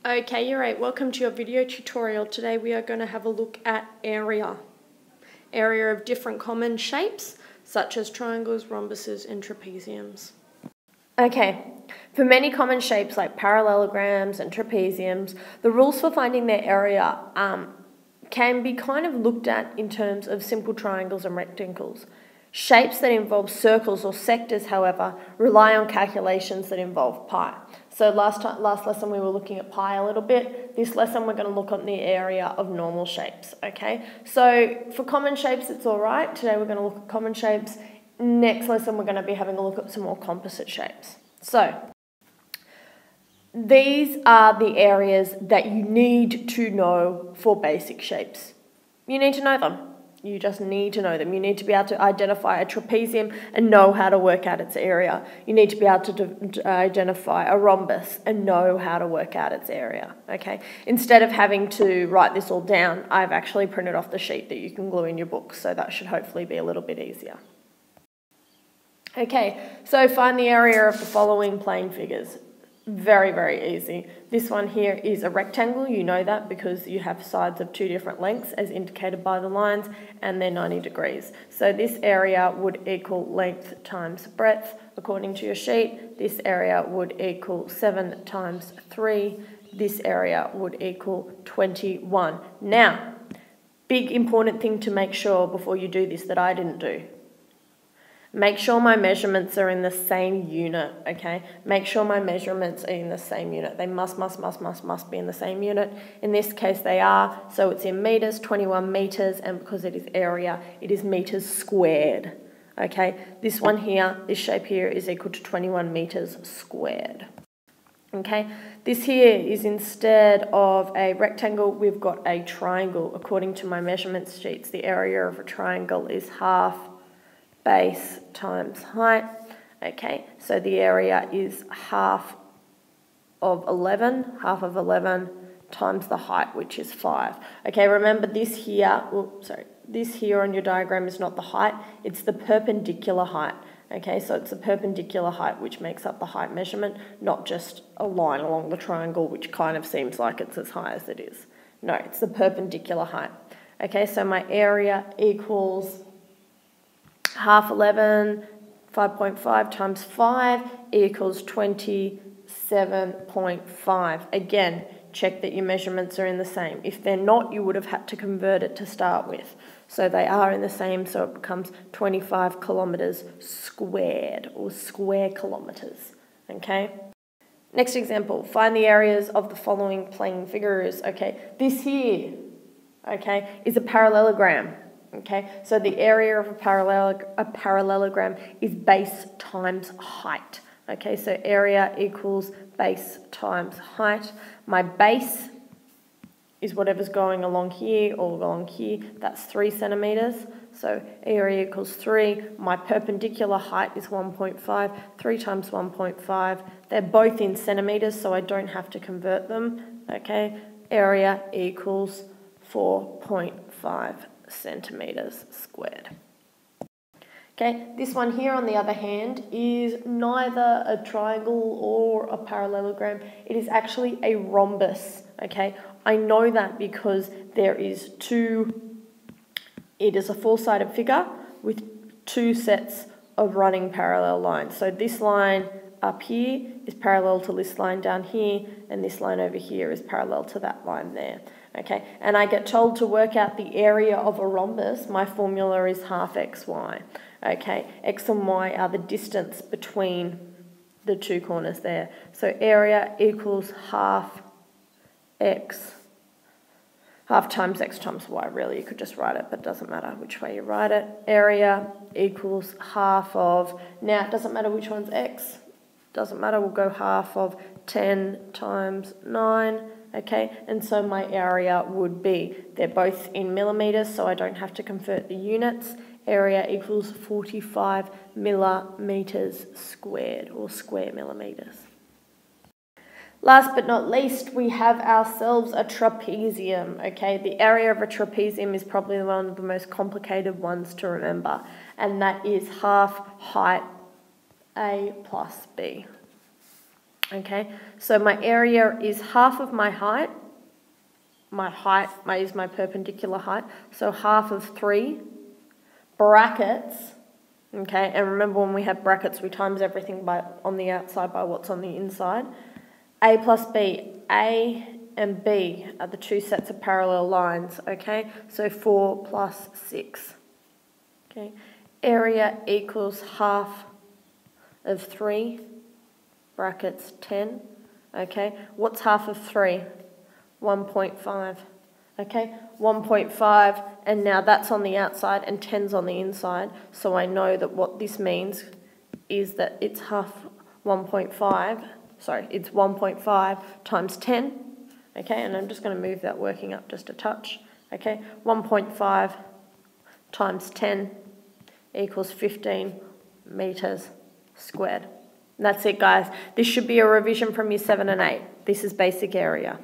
Okay, you're right. Welcome to your video tutorial. Today we are going to have a look at area. Area of different common shapes, such as triangles, rhombuses, and trapeziums. Okay, for many common shapes like parallelograms and trapeziums, the rules for finding their area can be kind of looked at in terms of simple triangles and rectangles. Shapes that involve circles or sectors, however, rely on calculations that involve pi. So last lesson we were looking at pi a little bit. This lesson we're going to look at the area of normal shapes, okay? So for common shapes it's all right. Today we're going to look at common shapes. Next lesson we're going to be having a look at some more composite shapes. So these are the areas that you need to know for basic shapes. You need to know them. You just need to know them. You need to be able to identify a trapezium and know how to work out its area. You need to be able to identify a rhombus and know how to work out its area, okay? Instead of having to write this all down, I've actually printed off the sheet that you can glue in your book, so that should hopefully be a little bit easier. Okay, so find the area of the following plane figures. Very, very easy. This one here is a rectangle. You know that because you have sides of two different lengths as indicated by the lines, and they're 90 degrees. So this area would equal length times breadth. According to your sheet, this area would equal 7 times 3. This area would equal 21. Now, big important thing to make sure before you do this that I didn't do. Make sure my measurements are in the same unit, okay? Make sure my measurements are in the same unit. They must be in the same unit. In this case, they are. So it's in meters, 21 meters, and because it is area, it is meters squared, okay? This one here, this shape here is equal to 21 meters squared, okay? This here is instead of a rectangle, we've got a triangle. According to my measurement sheets, the area of a triangle is half base times height, okay, so the area is half of 11 times the height, which is 5. Okay, remember this here, this here on your diagram is not the height, it's the perpendicular height. Okay, so it's the perpendicular height which makes up the height measurement, not just a line along the triangle, which kind of seems like it's as high as it is. No, it's the perpendicular height. Okay, so my area equals half 11, 5.5 times 5 equals 27.5. Again, check that your measurements are in the same. If they're not, you would have had to convert it to start with. So they are in the same, so it becomes 25 kilometres squared, or square kilometres, okay? Next example, find the areas of the following plane figures, okay? This here, okay, is a parallelogram. Okay, so the area of a parallelogram is base times height. Okay, so area equals base times height. My base is whatever's going along here or along here. That's 3 centimetres. So area equals 3. My perpendicular height is 1.5. 3 times 1.5. They're both in centimetres, so I don't have to convert them. Okay, area equals 4.5 centimetres squared. Okay, this one here on the other hand is neither a triangle or a parallelogram. It is actually a rhombus, okay? I know that because there is it is a four-sided figure with two sets of running parallel lines. So this line up here is parallel to this line down here, and this line over here is parallel to that line there. Okay, and I get told to work out the area of a rhombus. My formula is half xy. Okay, x and y are the distance between the two corners there. So area equals half times x times y. Really, you could just write it, but it doesn't matter which way you write it. Area equals half of, now it doesn't matter which one's x. Doesn't matter, we'll go half of 10 times 9. Okay, and so my area would be, they're both in millimetres, so I don't have to convert the units. Area equals 45 millimetres squared, or square millimetres. Last but not least, we have ourselves a trapezium, okay? The area of a trapezium is probably one of the most complicated ones to remember, and that is half height A plus B. Okay, so my area is half of my height. My height is my perpendicular height, so half of 3 brackets, okay, and remember when we have brackets we times everything on the outside by what's on the inside. A plus B, A and B are the 2 sets of parallel lines, okay, so 4 plus 6, okay. Area equals half of 3 brackets 10, okay. What's half of 3? 1.5, okay. 1.5, and now that's on the outside and 10's on the inside, so I know that what this means is that it's half 1.5, sorry, it's 1.5 times 10, okay, and I'm just going to move that working up just a touch, okay. 1.5 times 10 equals 15 metres squared. And that's it, guys. This should be a revision from year 7 and 8. This is basic area.